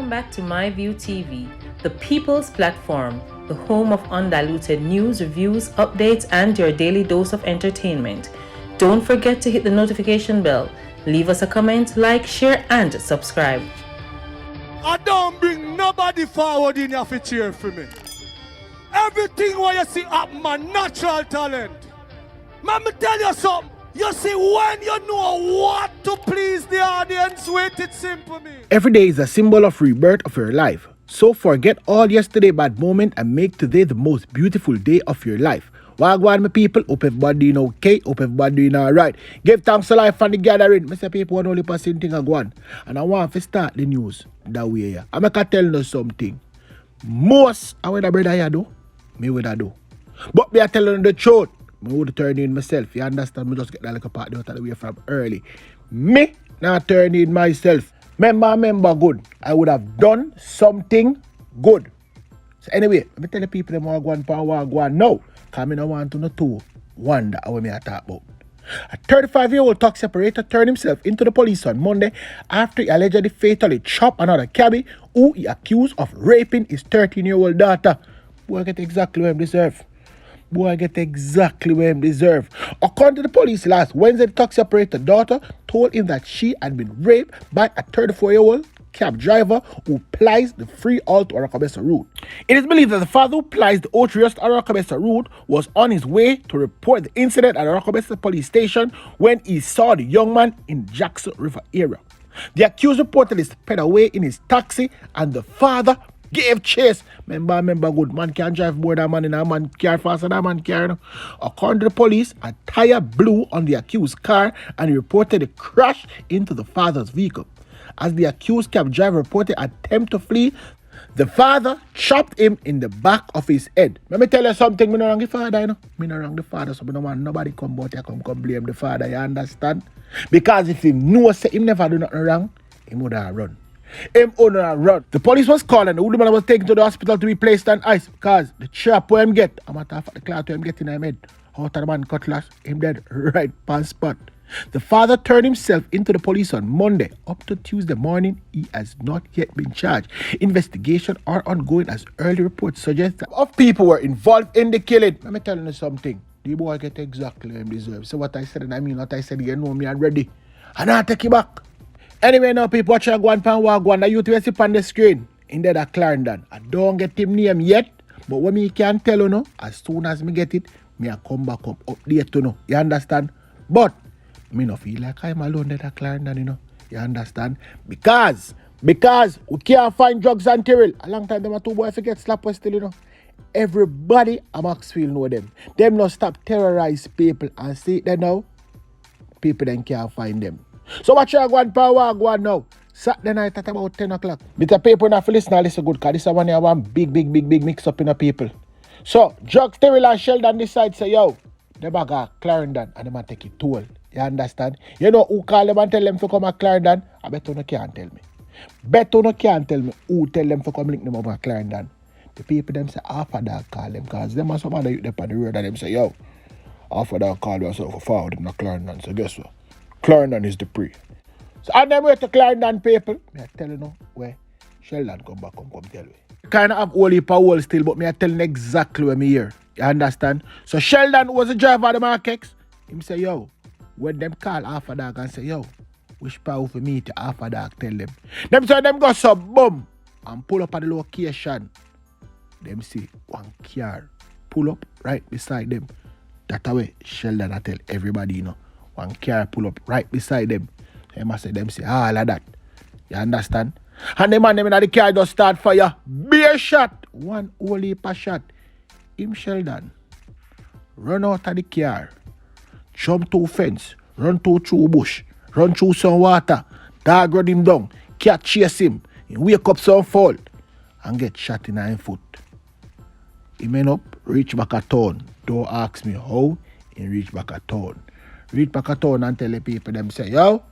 Welcome back to MyView TV, the people's platform, the home of undiluted news, reviews, updates, and your daily dose of entertainment. Don't forget to hit the notification bell, leave us a comment, like, share, and subscribe. I don't bring nobody forward in your to cheer for me. Everything what you see up my natural talent. Let me tell you something. You see, when you know what to please the audience with, it's simple me. Every day is a symbol of rebirth of your life. So forget all yesterday bad moment and make today the most beautiful day of your life. Wagwan, my people, hope everybody doing okay, hope everybody doing alright. Give thanks to life and the gathering. Mr. People, one only person thing I go on. And I want to start the news that way. I'm going to tell you something. Most I would have brother here do, me would have do. But me I tell you the truth. I would turn in myself. You understand? Me just get that like a part out of the way from early. Me not turn in myself. Remember good. I would have done something good. So anyway, let me tell the people them what go on now. Because I don't want to know two wonder how me I talk about. A 35-year-old taxi operator turned himself into the police on Monday after he allegedly fatally chopped another cabbie who he accused of raping his 13-year-old daughter. Boy, get exactly what him deserve. According to the police last Wednesday, the taxi operator daughter told him that she had been raped by a 34-year-old cab driver who plies the free Alto Aracabesa route. It is believed that the father who plies the Otriest Aracabesa route was on his way to report the incident at Aracabesa police station when he saw the young man in Jackson River area. The accused reportedly sped away in his taxi and the father gave chase. Remember good, man can't drive more than man in a man car faster than man car. No? According to the police, a tire blew on the accused car and he reported a crash into the father's vehicle. As the accused cab driver reported attempt to flee, the father chopped him in the back of his head. Let me tell you something, me no wrong the father, you know. Me no wrong the father, so me no want nobody come but you come blame the father, you understand? Because if he knew say him never do nothing wrong, he would have run. The police was called and the woman was taken to the hospital to be placed on ice because the chop where him get, a matter of fact, the clot where him get in him head, out of the man cutlass, him dead right pan spot. The father turned himself into the police on Monday. Up to Tuesday morning, he has not yet been charged. Investigations are ongoing as early reports suggest that of people were involved in the killing. Let me tell you something. The boy get exactly what he deserves. So what I said and I mean what I said, you know me already. And I'll take you back. Anyway, now people watch go on pan wagwan. The youth will see on the screen. In there that Clarendon. I don't get him name yet. But what me can tell you now, as soon as me get it, me I come back up update you know. You understand? But me no feel like I'm alone there at Clarendon, you know. You understand? Because we can't find drugs and Tyrrell. A long time them a two boys forget slap us still, you know. Everybody at Maxfield know them. Them not stop terrorize people and see that now. People then can't find them. So watch your go on power go on now. Saturday night at about 10 o'clock. With the people not listen good because this is one have one big mix up in the people. So Drugs, Tyrrell and Sheldon decide say yo, they back at Clarendon and they might take it toll. You understand? You know who call them and tell them to come at Clarendon? I bet you no can't tell me. Who tell them to come link them up at Clarendon. The people them say half of that call them because them are some other youth up on the road and them say yo, half of that call yourself for forward in the Clarendon. So guess what? Clarendon is the pre. So I never wait to Clarendon people. Me I tell you now where Sheldon come back come tell you. Kind of have all heap of wall still, but me I tell you exactly where me here. You understand? So Sheldon was the driver of the markets. Him say yo, when them call half a dog and say yo, which power for me to half a dog tell them. Them say them go some boom and pull up at the location. Them see one car pull up right beside them. That way Sheldon I tell everybody you know. One car pull up right beside them. They must say them say all of that. You understand? And the man them in the car just start fire. Beer shot. One whole heap of shot. Him Sheldon. Run out of the car. Jump to fence. Run through bush. Run through some water. Dog run him down. Cat chase him. He wake up some fall. And get shot in the foot. He went up. Reach back at town. Don't ask me how. He reach back at town. Reach back at town and tell the people them say, yo,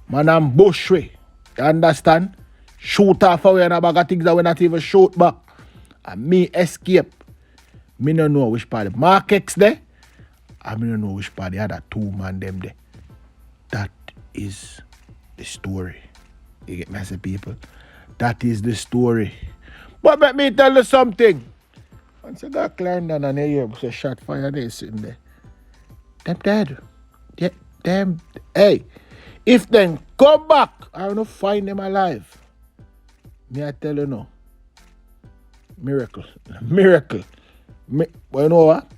man I'm bush way. You understand? Shoot off away and a bag of things that we not even shoot back. And me escape. Me no know which part the markets there. And me no know which part the other two man them there. That is the story. You get me, I say people? That is the story. But let me tell you something. Once I got Clarendon and they hear a shot fire, they sitting there. Them dead. Yeah, them. Hey, if them come back, I want to find them alive. Me I tell you no. Miracle. Miracle. But you know what?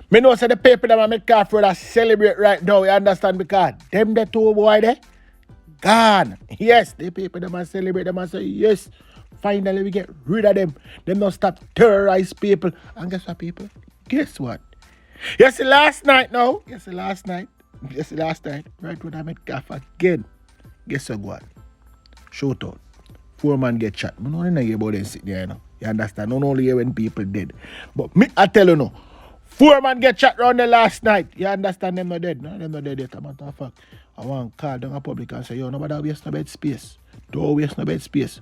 Me know say the people that make car for that celebrate right now, you understand? Because them the two boy there, gone. Yes, the people that must celebrate, them must say, yes, finally we get rid of them. Them don't stop terrorize people. And guess what, people? Guess what? Yes, the last night now. Yes, the last night. Yes, the last night. Right when I met Gaff again. Guess what? Shout out. 4 man get shot. I don't know about them sitting there, you know. You understand? Not only when people dead. But me, I tell you no. 4 man get shot round the last night. You understand? Them not dead. No, them not dead yet. A matter of fact. I want to call down a public and say, yo, nobody waste no bed space. Don't waste no bed space.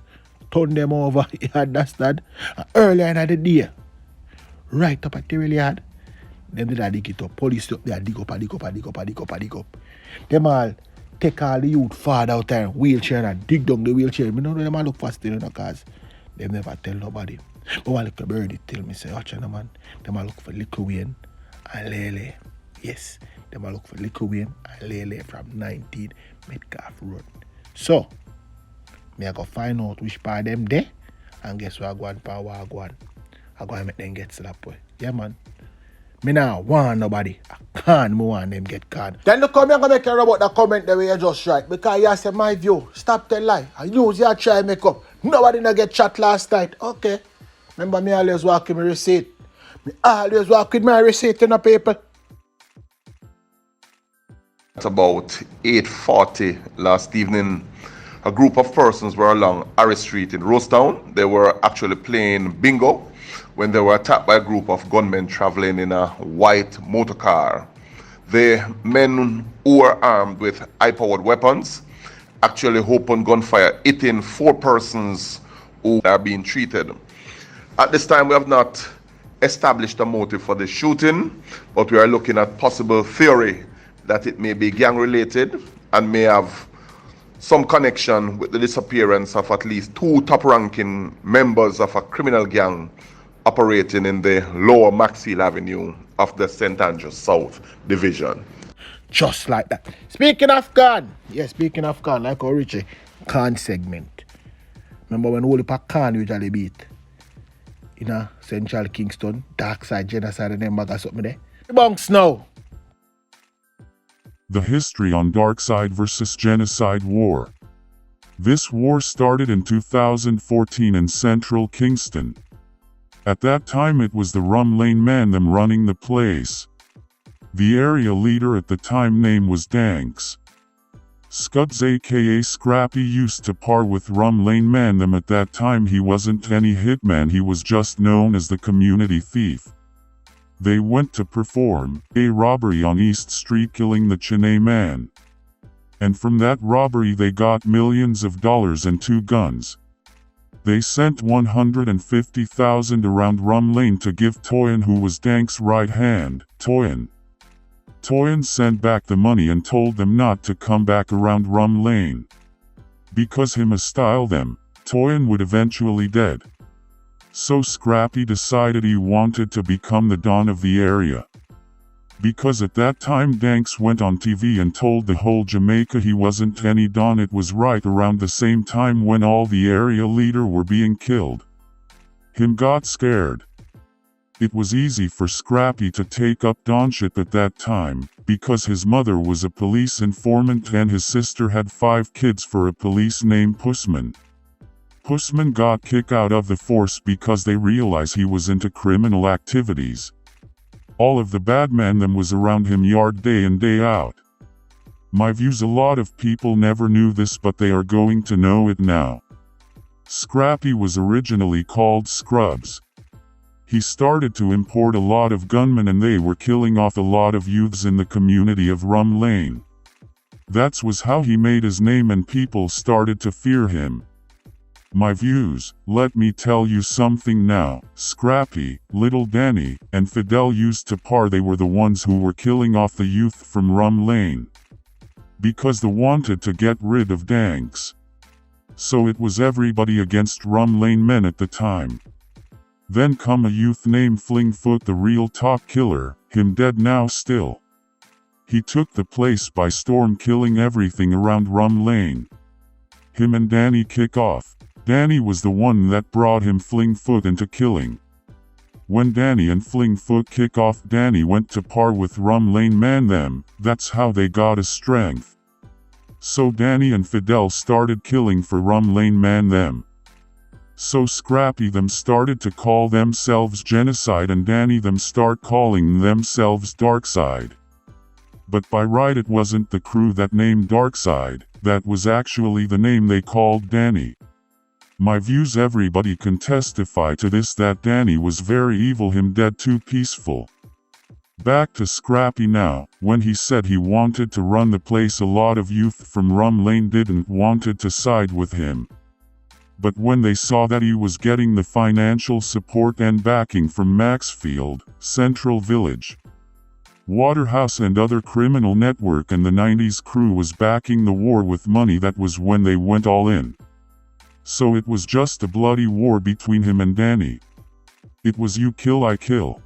Turn them over. You understand? And earlier in the day, right up at the really hard, them did a dig it up. Police up there, dig up. Them all take all the youth father out there, wheelchair and dig down the wheelchair. I know them all look for still in the cars. Them never tell nobody. But one little birdie tell me, say, watch man, them all look for Little Wayne and Lele. Yes, them all look for Little Wayne and Lele from 19 Metcalf Road. So, me I go find out which part them there, and guess what I go on for what I go on. I go and make them get slapped boy. Yeah, man. Me now want nobody. I can't want them get caught. Then look come here and make a about the comment the way you just right. Because you say my view. Stop tell lie. I use your try make up. Nobody not get shot last night. Okay. Remember me always walk with my receipt. Me always walk with my receipt in the paper. At about 8:40 last evening, a group of persons were along Harris Street in Rosestown. They were actually playing bingo when they were attacked by a group of gunmen traveling in a white motor car. The men who were armed with high-powered weapons actually opened gunfire, hitting 4 persons who are being treated. At this time, we have not established a motive for the shooting, but we are looking at possible theory that it may be gang-related and may have some connection with the disappearance of at least 2 top-ranking members of a criminal gang operating in the lower Maxfield Avenue of the St. Andrews South Division. Just like that. Speaking of Khan, speaking of Khan, like our Richie, Khan segment. Remember when Holy Pack Khan usually beat? In Central Kingston, Darksyde, Gennasyde, and them got something there. Bunks now. The history on Darksyde versus Gennasyde war. This war started in 2014 in Central Kingston. At that time it was the Rum Lane man them running the place. The area leader at the time name was Danks. Scuds aka Scrappy used to par with Rum Lane man them. At that time he wasn't any hitman, he was just known as the community thief. They went to perform a robbery on East Street, killing the Chennai man. And from that robbery they got millions of dollars and 2 guns. They sent 150,000 around Rum Lane to give Toyin, who was Dank's right hand, Toyin. Toyin sent back the money and told them not to come back around Rum Lane. Because him a style them, Toyin would eventually dead. So Scrappy decided he wanted to become the Don of the area. Because at that time Danks went on TV and told the whole Jamaica he wasn't any Don. It was right around the same time when all the area leader were being killed. Him got scared. It was easy for Scrappy to take up Donship at that time, because his mother was a police informant and his sister had 5 kids for a police named Pussman. Pussman got kicked out of the force because they realized he was into criminal activities. All of the bad man them was around him yard day in day out. My views, a lot of people never knew this, but they are going to know it now. Scrappy was originally called Scrubs. He started to import a lot of gunmen and they were killing off a lot of youths in the community of Rum Lane. That was how he made his name and people started to fear him. My views, let me tell you something now. Scrappy, Little Danny, and Fidel used to par. They were the ones who were killing off the youth from Rum Lane. Because they wanted to get rid of Danks. So it was everybody against Rum Lane men at the time. Then come a youth named Flingfoot, the real top killer, him dead now still. He took the place by storm, killing everything around Rum Lane. Him and Danny kick off. Danny was the one that brought him Flingfoot into killing. When Danny and Flingfoot kick off, Danny went to par with Rum Lane man them, that's how they got his strength. So Danny and Fidel started killing for Rum Lane man them. So Scrappy them started to call themselves Gennasyde and Danny them start calling themselves Darksyde. But by right it wasn't the crew that named Darksyde, that was actually the name they called Danny. My views, everybody can testify to this, that Danny was very evil, him dead too peaceful. Back to Scrappy now. When he said he wanted to run the place, a lot of youth from Rum Lane didn't wanted to side with him. But when they saw that he was getting the financial support and backing from Maxfield, Central Village, Waterhouse and other criminal network, and the 90s crew was backing the war with money, that was when they went all in. So it was just a bloody war between him and Danny. It was you kill I kill.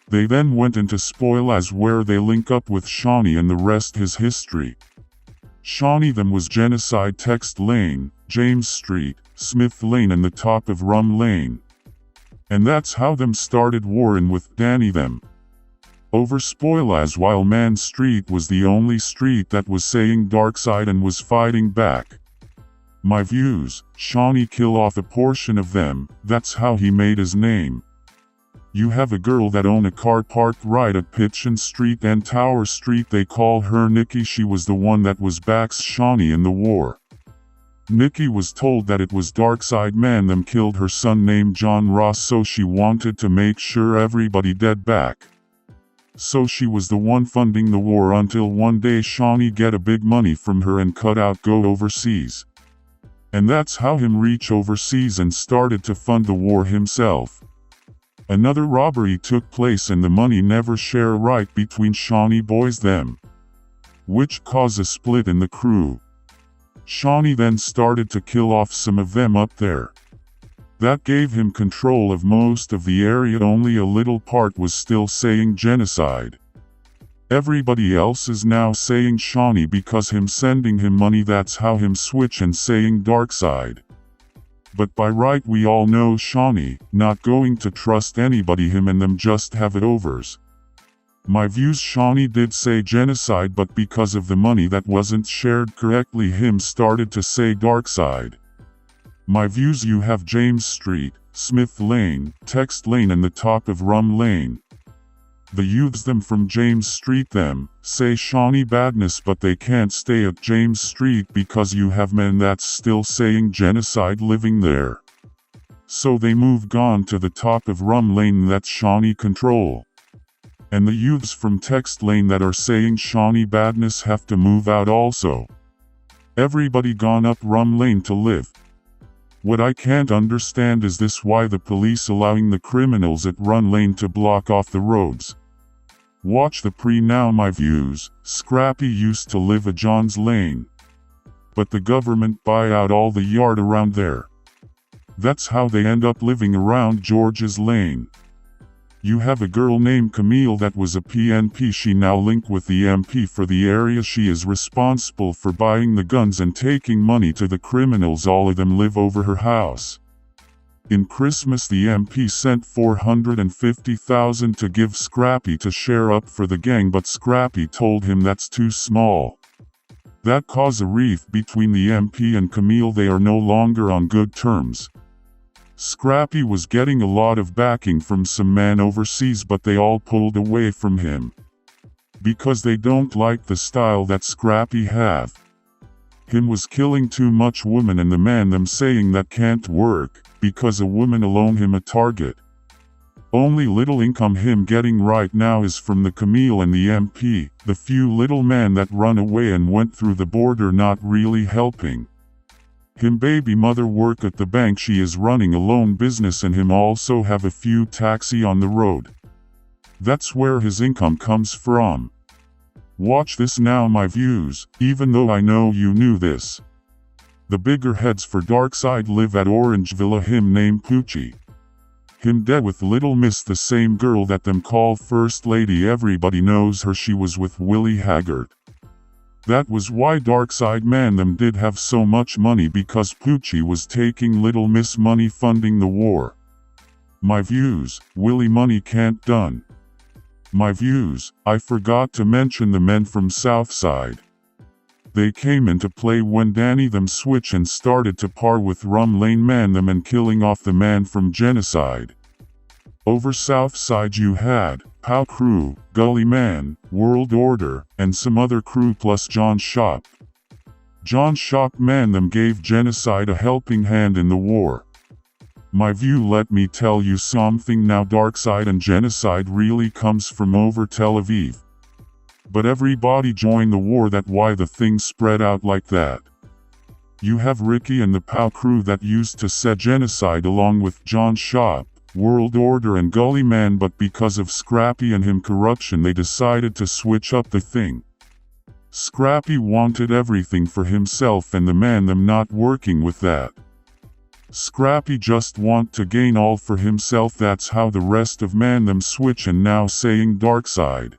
They then went into Spoilers, where they link up with Shawnee, and the rest is history. Shawnee them was Gennasyde, Text Lane, James Street, Smith Lane and the top of Rum Lane. And that's how them started warring with Danny them over Spoilers, while Man Street was the only street that was saying Darksyde and was fighting back. My views, Shawnee kill off a portion of them, that's how he made his name. You have a girl that own a car parked right at Pitchin Street and Tower Street, they call her Nikki. She was the one that was backs Shawnee in the war. Nikki was told that it was Darksyde man them killed her son named John Ross, so she wanted to make sure everybody dead back. So she was the one funding the war, until one day Shawnee get a big money from her and cut out go overseas. And that's how him reach overseas and started to fund the war himself. Another robbery took place and the money never share right between Shawnee boys them, which caused a split in the crew. Shawnee then started to kill off some of them up there. That gave him control of most of the area, only a little part was still saying Gennasyde. Everybody else is now saying Shawnee because him sending him money, that's how him switch and saying Darksyde. But by right we all know Shawnee, not going to trust anybody, him and them just have it overs. My views, Shawnee did say Gennasyde, but because of the money that wasn't shared correctly, him started to say Darksyde. My views, you have James Street, Smith Lane, Text Lane and the top of Rum Lane. The youths them from James Street them say Shawnee badness, but they can't stay at James Street because you have men that's still saying Gennasyde living there. So they move gone to the top of Rum Lane, that's Shawnee control. And the youths from Text Lane that are saying Shawnee badness have to move out also. Everybody gone up Rum Lane to live. What I can't understand is this: why the police allowing the criminals at Rum Lane to block off the roads? Watch the now. My views, Scrappy used to live at John's Lane, but the government buy out all the yard around there. That's how they end up living around George's Lane. You have a girl named Camille that was a PNP. She now linked with the MP for the area. She is responsible for buying the guns and taking money to the criminals. All of them live over her house. In Christmas the MP sent $450,000 to give Scrappy to share up for the gang, but Scrappy told him that's too small. That caused a rift between the MP and Camille. They are no longer on good terms. Scrappy was getting a lot of backing from some man overseas, but they all pulled away from him because they don't like the style that Scrappy have. Him was killing too much women, and the man them saying that can't work because a woman alone him a target. Only little income him getting right now is from the Camille and the MP. The few little man that run away and went through the border not really helping. Him baby mother work at the bank. She is running a loan business, and him also have a few taxi on the road. That's where his income comes from. Watch this now. My views, even though I know you knew this. The bigger heads for Darksyde live at Orange Villa, him named Poochie. Him dead with Little Miss, the same girl that them call First Lady. Everybody knows her, she was with Willie Haggard. That was why Darksyde man them did have so much money, because Poochie was taking Little Miss money funding the war. My views, Willie money can't done. My views, I forgot to mention the men from Southside. They came into play when Danny them switch and started to par with Rum Lane man them and killing off the man from Gennasyde. Over Southside you had Pow Crew, Gully Man, World Order, and some other crew plus John Shop. John Shop man them gave Gennasyde a helping hand in the war. My view, let me tell you something now, Darksyde and Gennasyde really comes from over Tel Aviv. But everybody joined the war, that why the thing spread out like that. You have Ricky and the Pow Crew that used to set Gennasyde along with John Shop, World Order and Gully Man, but because of Scrappy and him corruption they decided to switch up the thing. Scrappy wanted everything for himself and the man them not working with that. Scrappy just want to gain all for himself, that's how the rest of man them switch and now saying Darksyde.